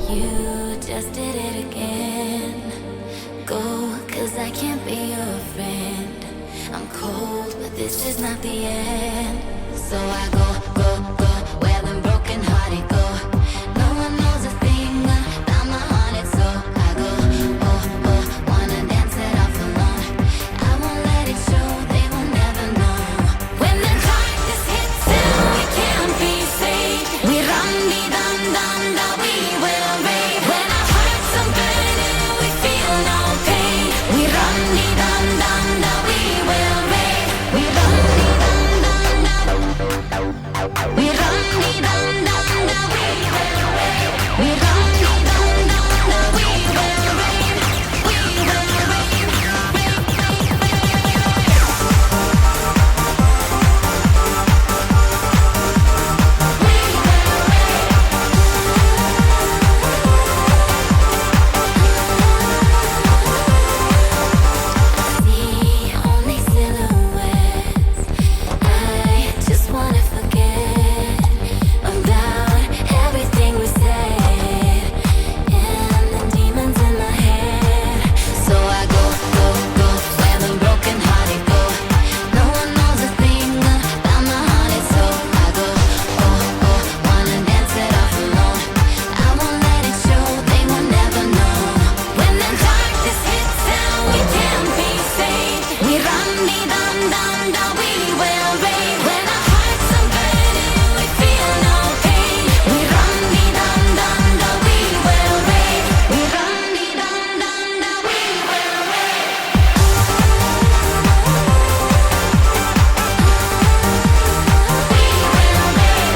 You just did it again. Go, 'cause I can't be your friend. I'm cold, but this is not the end. So I go, go, go, where the broken hearted go. No one knows a thing about my haunted soul. I go, oh, oh, wanna dance it off alone. I won't let it show, they will never know. When the darkness hits and we can't be saved, we run the dum dum da, we will rave. When our hearts are burning, we feel no pain. We run the dum dum da, we will rave. We run the dum dum da. We run the dum dum da, we will rave. We run the dum dum da, we will rave. We will rave, rave, see only silhouettes. I just wanna forget about everything we said and the demons in my head. So I go, go, go, where the broken hearted go. No one knows a thing about my haunted soul. I go, oh, oh, wanna dance it off alone. I won't let it show, they will never know. When the darkness hits and we can't be saved, we run the dum dum da, we will rave. When our hearts are burning, we feel no pain. We run the dum dum da, we will rave. We run the dum dum da, we will rave. We will rave.